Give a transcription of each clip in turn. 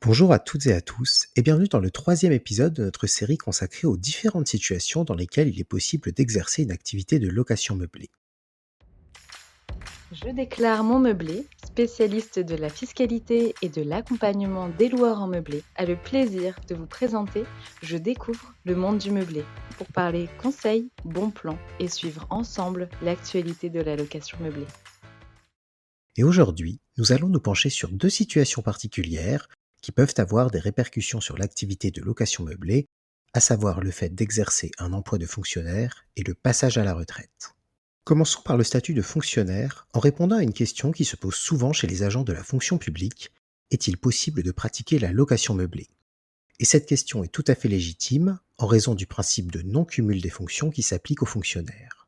Bonjour à toutes et à tous et bienvenue dans le troisième épisode de notre série consacrée aux différentes situations dans lesquelles il est possible d'exercer une activité de location meublée. Je déclare mon meublé, spécialiste de la fiscalité et de l'accompagnement des loueurs en meublé, a le plaisir de vous présenter Je découvre le monde du meublé pour parler conseils, bons plans et suivre ensemble l'actualité de la location meublée. Et aujourd'hui, nous allons nous pencher sur deux situations particulières qui peuvent avoir des répercussions sur l'activité de location meublée, à savoir le fait d'exercer un emploi de fonctionnaire et le passage à la retraite. Commençons par le statut de fonctionnaire en répondant à une question qui se pose souvent chez les agents de la fonction publique. Est-il possible de pratiquer la location meublée? Et cette question est tout à fait légitime en raison du principe de non-cumul des fonctions qui s'applique aux fonctionnaires.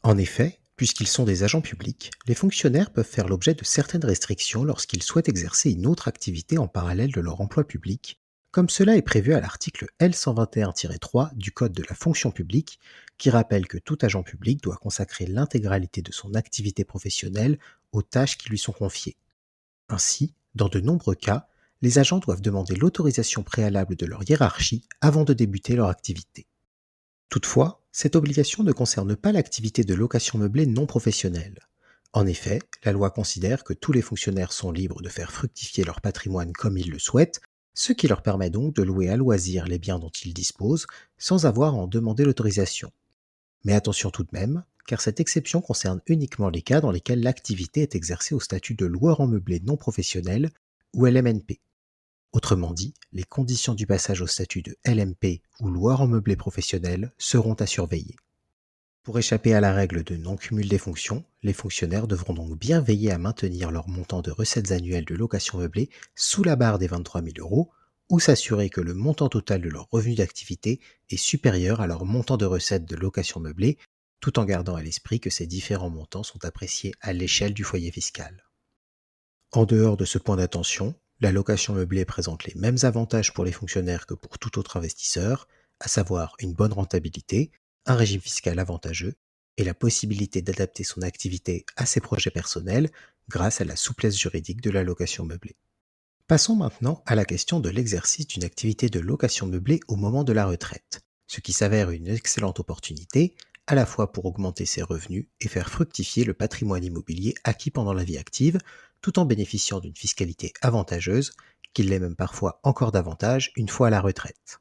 En effet, puisqu'ils sont des agents publics, les fonctionnaires peuvent faire l'objet de certaines restrictions lorsqu'ils souhaitent exercer une autre activité en parallèle de leur emploi public, comme cela est prévu à l'article L121-3 du Code de la fonction publique, qui rappelle que tout agent public doit consacrer l'intégralité de son activité professionnelle aux tâches qui lui sont confiées. Ainsi, dans de nombreux cas, les agents doivent demander l'autorisation préalable de leur hiérarchie avant de débuter leur activité. Toutefois, cette obligation ne concerne pas l'activité de location meublée non professionnelle. En effet, la loi considère que tous les fonctionnaires sont libres de faire fructifier leur patrimoine comme ils le souhaitent, ce qui leur permet donc de louer à loisir les biens dont ils disposent sans avoir à en demander l'autorisation. Mais attention tout de même, car cette exception concerne uniquement les cas dans lesquels l'activité est exercée au statut de loueur en meublé non professionnel ou LMNP. Autrement dit, les conditions du passage au statut de LMP ou loueur en meublé professionnel seront à surveiller. Pour échapper à la règle de non-cumul des fonctions, les fonctionnaires devront donc bien veiller à maintenir leur montant de recettes annuelles de location meublée sous la barre des 23 000 euros ou s'assurer que le montant total de leur revenu d'activité est supérieur à leur montant de recettes de location meublée, tout en gardant à l'esprit que ces différents montants sont appréciés à l'échelle du foyer fiscal. En dehors de ce point d'attention, la location meublée présente les mêmes avantages pour les fonctionnaires que pour tout autre investisseur, à savoir une bonne rentabilité, un régime fiscal avantageux et la possibilité d'adapter son activité à ses projets personnels grâce à la souplesse juridique de la location meublée. Passons maintenant à la question de l'exercice d'une activité de location meublée au moment de la retraite, ce qui s'avère une excellente opportunité à la fois pour augmenter ses revenus et faire fructifier le patrimoine immobilier acquis pendant la vie active, tout en bénéficiant d'une fiscalité avantageuse, qui l'est même parfois encore davantage une fois à la retraite.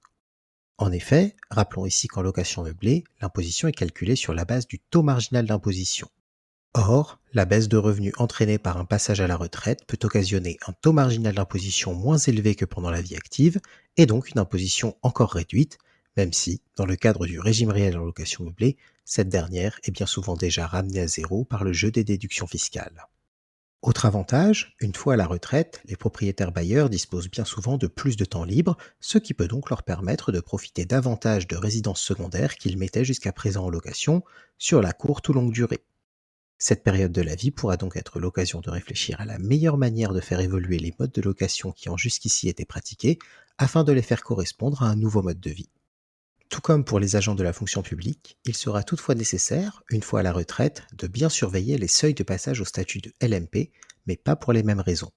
En effet, rappelons ici qu'en location meublée, l'imposition est calculée sur la base du taux marginal d'imposition. Or, la baisse de revenus entraînée par un passage à la retraite peut occasionner un taux marginal d'imposition moins élevé que pendant la vie active, et donc une imposition encore réduite, même si, dans le cadre du régime réel en location meublée, cette dernière est bien souvent déjà ramenée à zéro par le jeu des déductions fiscales. Autre avantage, une fois à la retraite, les propriétaires bailleurs disposent bien souvent de plus de temps libre, ce qui peut donc leur permettre de profiter davantage de résidences secondaires qu'ils mettaient jusqu'à présent en location, sur la courte ou longue durée. Cette période de la vie pourra donc être l'occasion de réfléchir à la meilleure manière de faire évoluer les modes de location qui ont jusqu'ici été pratiqués, afin de les faire correspondre à un nouveau mode de vie. Tout comme pour les agents de la fonction publique, il sera toutefois nécessaire, une fois à la retraite, de bien surveiller les seuils de passage au statut de LMP, mais pas pour les mêmes raisons.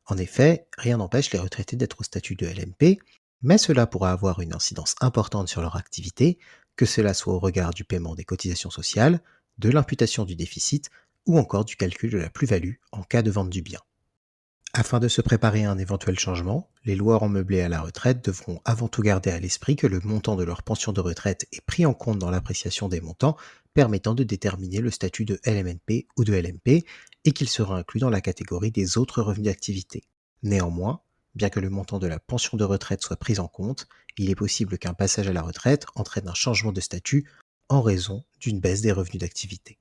En effet, rien n'empêche les retraités d'être au statut de LMP, mais cela pourra avoir une incidence importante sur leur activité, que cela soit au regard du paiement des cotisations sociales, de l'imputation du déficit ou encore du calcul de la plus-value en cas de vente du bien. Afin de se préparer à un éventuel changement, les loueurs en meublé à la retraite devront avant tout garder à l'esprit que le montant de leur pension de retraite est pris en compte dans l'appréciation des montants permettant de déterminer le statut de LMNP ou de LMP et qu'il sera inclus dans la catégorie des autres revenus d'activité. Néanmoins, bien que le montant de la pension de retraite soit pris en compte, il est possible qu'un passage à la retraite entraîne un changement de statut en raison d'une baisse des revenus d'activité.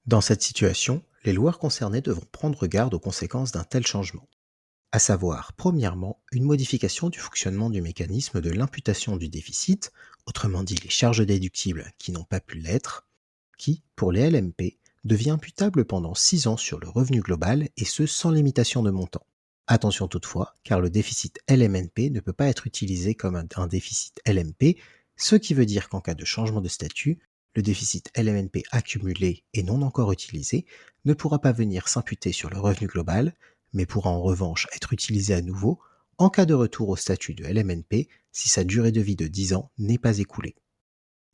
Dans cette situation, les loueurs concernés devront prendre garde aux conséquences d'un tel changement, à savoir, premièrement, une modification du fonctionnement du mécanisme de l'imputation du déficit, autrement dit les charges déductibles qui n'ont pas pu l'être, qui, pour les LMP, devient imputable pendant 6 ans sur le revenu global et ce sans limitation de montant. Attention toutefois, car le déficit LMNP ne peut pas être utilisé comme un déficit LMP, ce qui veut dire qu'en cas de changement de statut, le déficit LMNP accumulé et non encore utilisé ne pourra pas venir s'imputer sur le revenu global, mais pourra en revanche être utilisé à nouveau en cas de retour au statut de LMNP si sa durée de vie de 10 ans n'est pas écoulée.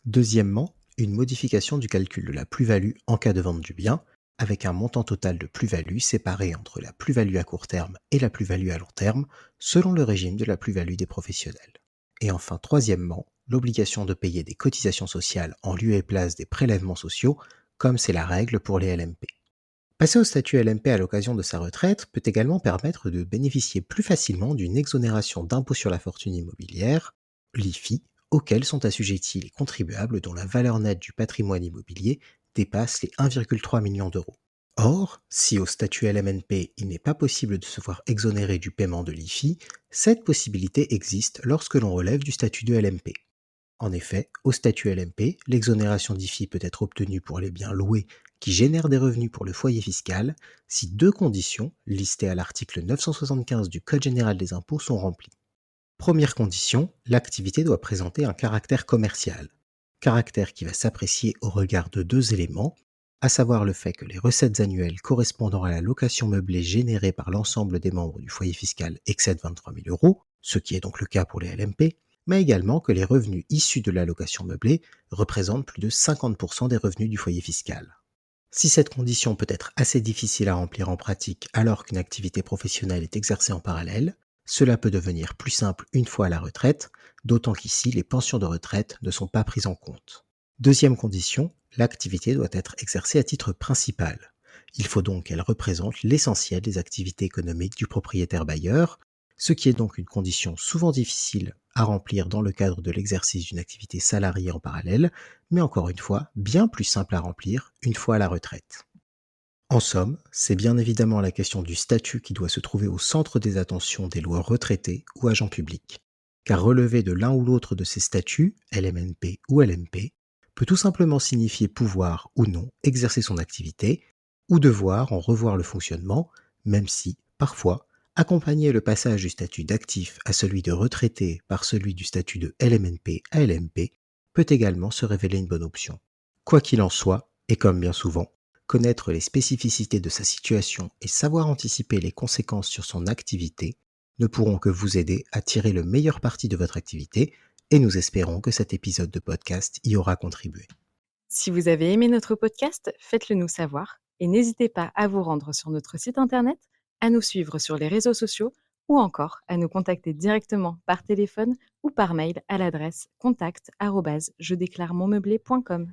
Deuxièmement, une modification du calcul de la plus-value en cas de vente du bien, avec un montant total de plus-value séparé entre la plus-value à court terme et la plus-value à long terme, selon le régime de la plus-value des professionnels. Et enfin, troisièmement, l'obligation de payer des cotisations sociales en lieu et place des prélèvements sociaux, comme c'est la règle pour les LMP. Passer au statut LMP à l'occasion de sa retraite peut également permettre de bénéficier plus facilement d'une exonération d'impôt sur la fortune immobilière, l'IFI, auquel sont assujettis les contribuables dont la valeur nette du patrimoine immobilier dépasse les 1,3 million d'euros. Or, si au statut LMNP il n'est pas possible de se voir exonéré du paiement de l'IFI, cette possibilité existe lorsque l'on relève du statut de LMP. En effet, au statut LMP, l'exonération d'IFI peut être obtenue pour les biens loués qui génèrent des revenus pour le foyer fiscal si deux conditions, listées à l'article 975 du Code général des impôts, sont remplies. Première condition, l'activité doit présenter un caractère commercial, caractère qui va s'apprécier au regard de deux éléments, à savoir le fait que les recettes annuelles correspondant à la location meublée générée par l'ensemble des membres du foyer fiscal excèdent 23 000 euros, ce qui est donc le cas pour les LMP, mais également que les revenus issus de la location meublée représentent plus de 50% des revenus du foyer fiscal. Si cette condition peut être assez difficile à remplir en pratique alors qu'une activité professionnelle est exercée en parallèle, cela peut devenir plus simple une fois à la retraite, d'autant qu'ici les pensions de retraite ne sont pas prises en compte. Deuxième condition, l'activité doit être exercée à titre principal. Il faut donc qu'elle représente l'essentiel des activités économiques du propriétaire bailleur, ce qui est donc une condition souvent difficile à remplir dans le cadre de l'exercice d'une activité salariée en parallèle, mais encore une fois, bien plus simple à remplir une fois à la retraite. En somme, c'est bien évidemment la question du statut qui doit se trouver au centre des attentions des loueurs retraités ou agents publics, car relever de l'un ou l'autre de ces statuts, LMNP ou LMP, peut tout simplement signifier pouvoir ou non exercer son activité, ou devoir en revoir le fonctionnement, même si, parfois, accompagner le passage du statut d'actif à celui de retraité par celui du statut de LMNP à LMP peut également se révéler une bonne option. Quoi qu'il en soit, et comme bien souvent, connaître les spécificités de sa situation et savoir anticiper les conséquences sur son activité ne pourront que vous aider à tirer le meilleur parti de votre activité et nous espérons que cet épisode de podcast y aura contribué. Si vous avez aimé notre podcast, faites-le nous savoir et n'hésitez pas à vous rendre sur notre site internet, à nous suivre sur les réseaux sociaux ou encore à nous contacter directement par téléphone ou par mail à l'adresse contact@jedéclaremonmeublé.com.